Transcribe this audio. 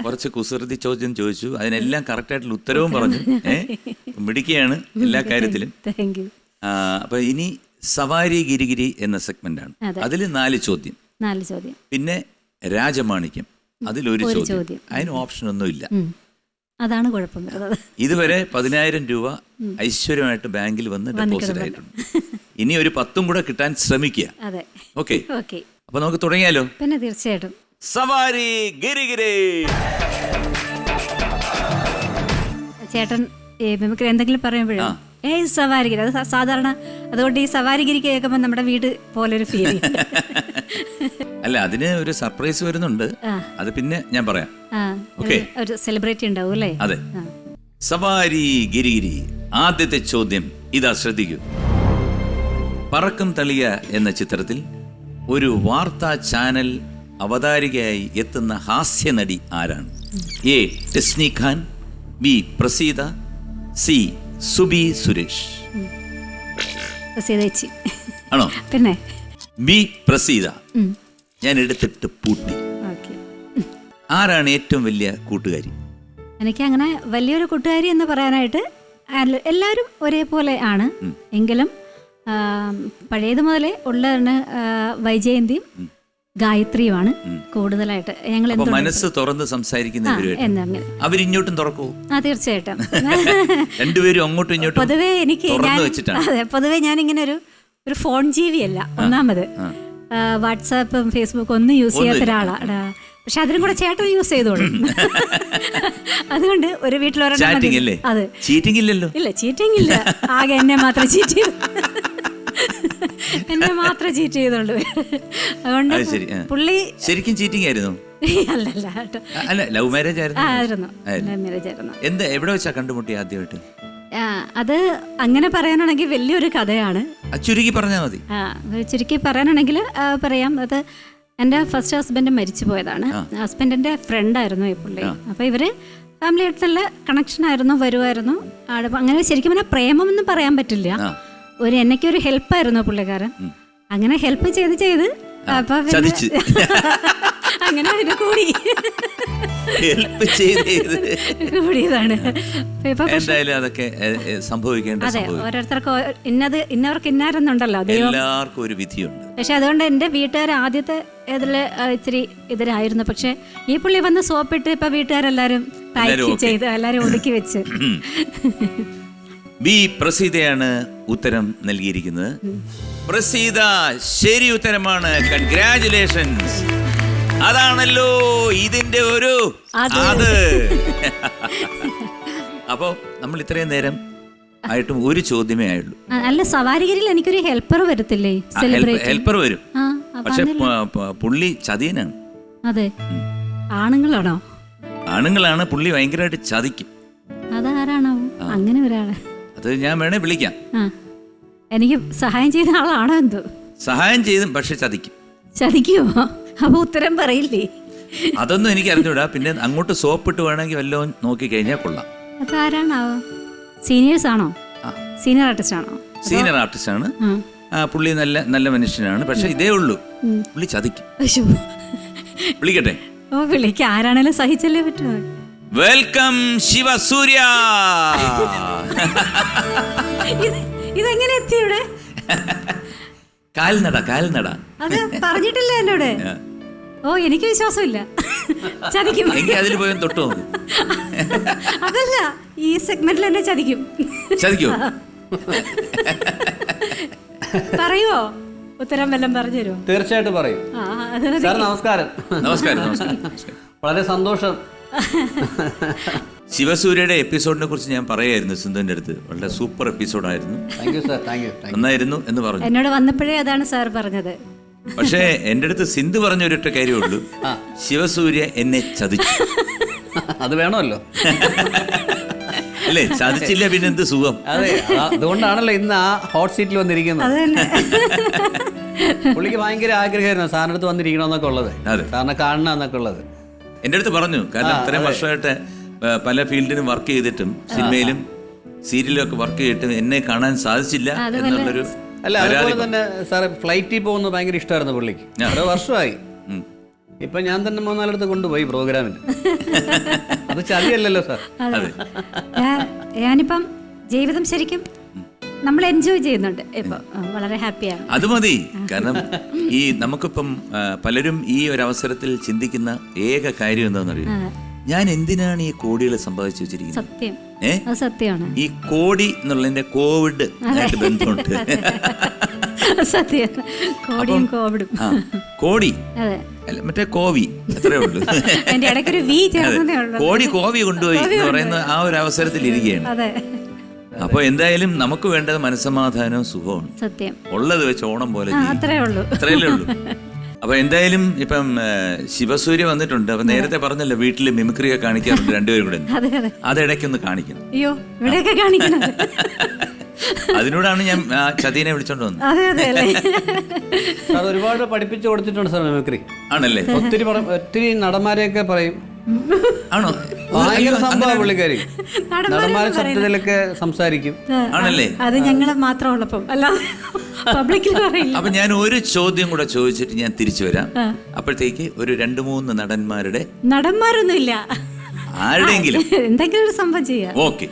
കുറച്ച് കുസൃതി ചോദ്യം ചോദിച്ചു, അതിനെല്ലാം കറക്റ്റായിട്ടുള്ള ഉത്തരവും പറഞ്ഞു. മിടുക്കിയാണ് എല്ലാ കാര്യത്തിലും. അപ്പൊ ഇനി സവാരി ഗിരിഗിരി എന്ന സെഗ്മെന്റ് ആണ്. അതിൽ 4 ചോദ്യം. പിന്നെ രാജമാണിക്യം, അതിലൊരു ചോദ്യം. അതിന് ഓപ്ഷൻ ഒന്നുമില്ല. അതാണ് കുഴപ്പം. ഇതുവരെ 10,000 രൂപ ഐശ്വര്യമായിട്ട് ബാങ്കിൽ വന്ന് ഡെപ്പോസിറ്റ് ആയിട്ടുണ്ട്. ഇനി ഒരു 10 കൂടെ കിട്ടാൻ ശ്രമിക്കുക. ഓക്കെ, അപ്പൊ നമുക്ക് തുടങ്ങിയാലോ? പിന്നെ തീർച്ചയായിട്ടും. സവാരി ഗിരിഗിരി. ചേട്ടൻ നമുക്ക് എന്തെങ്കിലും പറയുമ്പോഴേ സവാരിഗിരി, അത് സാധാരണ, അതുകൊണ്ട് ഈ സവാരിഗിരി കേൾക്കുമ്പോൾ നമ്മുടെ വീട് പോലൊരു ഫീൽ. അല്ല, അതിന് ഒരു സർപ്രൈസ് വരുന്നുണ്ട്, അത് പിന്നെ ഞാൻ പറയാം. ഒരു സെലിബ്രിറ്റി ഉണ്ടാവും അല്ലേ? അതെ. സവാരി ഗിരിഗിരി ആദ്യത്തെ ചോദ്യം ഇതാ, ശ്രദ്ധിക്കൂ. പറക്കും തളിക എന്ന ചിത്രത്തിൽ ഒരു വാർത്താ ചാനൽ അവതാരികയായി എത്തുന്ന ഹാസ്യനടി ആരാണ്? A Tesni Khan, B Praseetha, C Subi Suresh. ആണോ? പിന്നെ ബി പ്രസീത. ഞാൻ എടുത്തിട്ട് പൂട്ടി. ആരാണ് ഏറ്റവും വലിയ കൂട്ടുകാരി? എനിക്ക് അങ്ങനെ വലിയൊരു കൂട്ടുകാരി എന്ന് പറയാനായിട്ട് എല്ലാവരും ഒരേപോലെ ആണ്. എങ്കിലും പഴയത് മുതലേ ഉള്ളതാണ് വൈജയന്തിയും ഗായത്രിയുമാണ് കൂടുതലായിട്ട്. ഞങ്ങൾ മനസ്സ് തുറന്ന് സംസാരിക്കുന്ന അവരിങ്ങോട്ടും തുറക്കൂ. തീർച്ചയായിട്ടും. രണ്ടുപേരും അങ്ങോട്ടും ഇങ്ങോട്ടും. പൊതുവേ എനിക്ക് പൊതുവേ ഞാനിങ്ങനെ ഒരു ഫോൺ ജീവിയല്ല. ഒന്നാമത് വാട്സാപ്പും ഫേസ്ബുക്കും ഒന്നും യൂസ് ചെയ്യാത്ത ഒരാളാണ്. പക്ഷെ അതിനും കൂടെ ചേട്ടൻ യൂസ് ചെയ്തോളും. അതുകൊണ്ട് ഒരു വീട്ടിലൊരെണ്ണം. അതെ, ഇല്ല, ചീറ്റിംഗ് ഇല്ല. ആകെ എന്നെ മാത്രം ചീറ്റ് ചെയ്തോണ്ട്. അതുകൊണ്ട് പുള്ളി ശരിക്കും ചീറ്റിംഗ് ആയിരുന്നു? അല്ല, ലവ് മാരേജ് ആയിരുന്നു. എവിടെ വെച്ചാ കണ്ടുമുട്ടി ആദ്യമായിട്ട്? അത് അങ്ങനെ പറയാനാണെങ്കിൽ വലിയൊരു കഥയാണ്. ചുരുക്കി പറഞ്ഞാൽ മതി. ചുരുക്കി പറയാനാണെങ്കിൽ പറയാം. അത് എൻ്റെ ഫസ്റ്റ് ഹസ്ബൻഡ് മരിച്ചു പോയതാണ്. ഹസ്ബൻഡിന്റെ ഫ്രണ്ടായിരുന്നു ഈ പുള്ളി. അപ്പൊ ഇവര് ഫാമിലി ആയിട്ട് നല്ല കണക്ഷൻ ആയിരുന്നു, വരുമായിരുന്നു. അങ്ങനെ ശരിക്കും പറഞ്ഞാൽ പ്രേമം എന്ന് പറയാൻ പറ്റില്ല. എനിക്കൊരു ഹെൽപ്പായിരുന്നു പുള്ളിക്കാരൻ. അങ്ങനെ ഹെൽപ്പ് ചെയ്ത് അപ്പൊ അങ്ങനെ അതിന് കൂടിയതാണ്. അതെ, ഓരോരുത്തർക്ക് ഇന്നവർക്ക് ഇന്നാരെന്നുണ്ടല്ലോ, എല്ലാവർക്കും ഒരു വിധിയുണ്ട്. പക്ഷെ അതുകൊണ്ട് എന്റെ വീട്ടുകാർ ആദ്യത്തെ ഇതില് ഇത്തിരി ഇതിലായിരുന്നു. പക്ഷെ ഈ പുള്ളി വന്ന് സോപ്പിട്ട് ഇപ്പൊ വീട്ടുകാരെല്ലാരും പാക്ക് ചെയ്ത് എല്ലാരും ഒതുക്കി വെച്ച്. ബി പ്രസീതയാണ് ഉത്തരം നൽകിയിരിക്കുന്നത്. പ്രസീത ശരി ഉത്തരമാണ്. കൺഗ്രാറ്റുലേഷൻസ്. അതാണല്ലോ ഇതിന്റെ ഒരു അത്. അപ്പോ നമ്മൾ ഇത്രയും നേരം ആയിട്ടും ഒരു ചോദ്യമേ ആയുള്ളൂ. അല്ല, സവാരിഗിരിയിൽ എനിക്കൊരു ഹെൽപ്പർ വരത്തില്ലേ? ഹെൽപ്പർ വരും, പക്ഷെ പുള്ളി ചതിയനാണ്. അതെ, ആണുങ്ങളാണോ? ആണുങ്ങളാണ്. പുള്ളി ഭയങ്കരമായിട്ട് ചതിക്കും. അതാരാണോ അങ്ങനെ ഒരാള്? അത് ഞാൻ വേണേ വിളിക്കാം. എനിക്ക് സഹായം ചെയ്ത ആളാണോ എന്തോ? സഹായം ചെയ്തും പക്ഷെ ചതിക്കുമോ? അപ്പൊ ഉത്തരം പറയില്ലേ? അതൊന്നും എനിക്ക് അറിഞ്ഞൂടാ. പിന്നെ അങ്ങോട്ട് സോപ്പിട്ട് വേണമെങ്കിൽ വല്ലതും നോക്കി കഴിഞ്ഞാൽ കൊള്ളാം. അതാരാണാവോ? സീനിയേഴ്സ് ആണോ? സീനിയർ ആർട്ടിസ്റ്റ് ആണോ? സീനിയർ ആർട്ടിസ്റ്റ് ആണ്. പുള്ളി നല്ല മനുഷ്യനാണ്. പക്ഷെ ഇതേ ഉള്ളൂ, പുള്ളി ചതിക്കും. വിളിക്കട്ടെ? ഓ, വിളിക്ക. ആരാണേലും സഹിച്ചല്ലേ പറ്റുമോ? വെൽക്കം ശിവസൂര്യ. ഇതെങ്ങനെ എത്തി ഇവിടെ? കാൽനട. അത് പറഞ്ഞിട്ടില്ല എന്നോട്. ഓ, എനിക്ക് വിശ്വാസമില്ല. ചതിക്കും. അതിൽ പോയി തൊട്ടു. അതല്ല, ഈ സെഗ്മെന്റിൽ എന്നെ ചതിക്കും. പറയുവോ? ഉത്തരം വല്ലതും പറഞ്ഞു തരുമോ? തീർച്ചയായിട്ടും പറയും. നമസ്കാരം. വളരെ സന്തോഷം. ശിവസൂര്യയുടെ എപ്പിസോഡിനെ കുറിച്ച് ഞാൻ പറയായിരുന്നു സിന്ധുവിന്റെ അടുത്ത്. വളരെ സൂപ്പർ എപ്പിസോഡായിരുന്നു. നന്നായിരുന്നു എന്ന് പറഞ്ഞു. എന്നോട് വന്നപ്പോഴേ അതാണ് സാർ പറഞ്ഞത്. പക്ഷേ എന്റെ അടുത്ത് സിന്ധു പറഞ്ഞ ഒരൊറ്റ കാര്യമുള്ളൂ, ശിവസൂര്യ എന്നെ ചതിച്ചു. അത് വേണമല്ലോ. അല്ലേ? ചതിച്ചില്ല പിന്നെ എന്ത് സുഖം. അതെ, അതുകൊണ്ടാണല്ലോ ഇന്ന് ആ ഹോട്ട് സീറ്റിൽ വന്നിരിക്കുന്നത്. പുള്ളിക്ക് ഭയങ്കര ആഗ്രഹമായിരുന്നു സാറിന്റെ അടുത്ത് വന്നിരിക്കണമെന്നൊക്കെ ഉള്ളത്, സാറിനെ കാണണം എന്നൊക്കെ ഉള്ളത്. എന്റെ അടുത്ത് പറഞ്ഞു. കാരണം ഇത്രയും വർഷമായിട്ട് പല ഫീൽഡിനും വർക്ക് ചെയ്തിട്ടും സിനിമയിലും സീരിയലും ഒക്കെ വർക്ക് ചെയ്തിട്ടും എന്നെ കാണാൻ സാധിച്ചില്ല എന്നുള്ളൊരു. അല്ല, അതുപോലെ തന്നെ സാറ് ഫ്ലൈറ്റിൽ പോകുന്നത് ഭയങ്കര ഇഷ്ടമായിരുന്നു പുള്ളിക്ക്. ഓരോ വർഷമായി ഇപ്പൊ ഞാൻ തന്നെ 3-4 കൊണ്ടുപോയി പ്രോഗ്രാമിന്. അത് ചതിയല്ലല്ലോ സാർ. അതെ. ഞാനിപ്പം ജീവിതം ശരിക്കും നമ്മൾ എൻജോയ് ചെയ്യുന്നുണ്ട് ഇപ്പൊ, വളരെ ഹാപ്പിയാണ്. അത് മതി. കാരണം ഈ നമുക്കിപ്പം പലരും ഈ ഒരു അവസരത്തിൽ ചിന്തിക്കുന്ന ഏക കാര്യം എന്താണെന്നറിയോ, ഞാൻ എന്തിനാണ് ഈ കോടികൾ സമ്പാദിച്ചു വെച്ചിരിക്കുന്നത്? സത്യം, അത് സത്യമാണ്. ഈ കോടി എന്നുള്ളതിന്റെ കോവിഡ് ആയിട്ട് ബന്ധമുണ്ട്. സത്യം, കോടിയും കോവിഡും. കോടി അതെ, അല്ല മറ്റേ കോവി അത്രേ ഉള്ളൂ. എന്റെ ഇടയ്ക്കൊരു വി ചേർന്നതേ ഉള്ളൂ. കോടി കോവി കൊണ്ടുപോയി എന്ന് പറയുന്ന ആ ഒരു അവസരത്തിൽ ഇരിക്കുകയാണ്. അതെ. അപ്പൊ എന്തായാലും നമുക്ക് വേണ്ടത് മനസ്സമാധാനവും സുഖവും. സത്യം, ഉള്ളത് വെച്ച് ഓണം പോലെ അത്രേ ഉള്ളൂ. അത്രയല്ലേ ഉള്ളൂ. അപ്പൊ എന്തായാലും ഇപ്പം ശിവസൂര്യ വന്നിട്ടുണ്ട്. അപ്പൊ നേരത്തെ പറഞ്ഞല്ലോ വീട്ടില് മിമിക്രി ഒക്കെ കാണിക്കാറുണ്ട് രണ്ടുപേരും കൂടെ. അത് ഇടയ്ക്കൊന്ന് കാണിക്കുന്നു. അയ്യോ, ഇവിടെയൊക്കെ കാണിക്കണം. അതിനോടാണ് ഞാൻ ചതീനെ വിളിച്ചോണ്ട് വന്നത്. അതെ അതെ അല്ലേ. സാർ ഒരുപാട് പഠിപ്പിച്ചു കൊടുത്തിട്ടുണ്ട് സാർ മിമിക്രി. ആണല്ലേ? ഒത്തിരി നടന്മാരെയൊക്കെ പറയും. ആണോ? ഭയങ്കര സംഭവം പുള്ളിക്കാരി. നടന്മാരെ ശബ്ദത്തിലൊക്കെ സംസാരിക്കും. ആണല്ലേ? അത് ഞങ്ങളെ മാത്രം ഉള്ളപ്പം അല്ല, പബ്ലിക്കിൽ പറയില്ല. അപ്പൊ ഞാൻ ഒരു ചോദ്യം കൂടെ ചോദിച്ചിട്ട് ഞാൻ തിരിച്ചു വരാം. അപ്പോഴത്തേക്ക് ഒരു 2-3 നടന്മാരുടെ, നടന്മാരൊന്നും ഇല്ല, ആരുടെയെങ്കിലും എന്തെങ്കിലും ഒരു സംഭവം ചെയ്യാം. ഓക്കെ.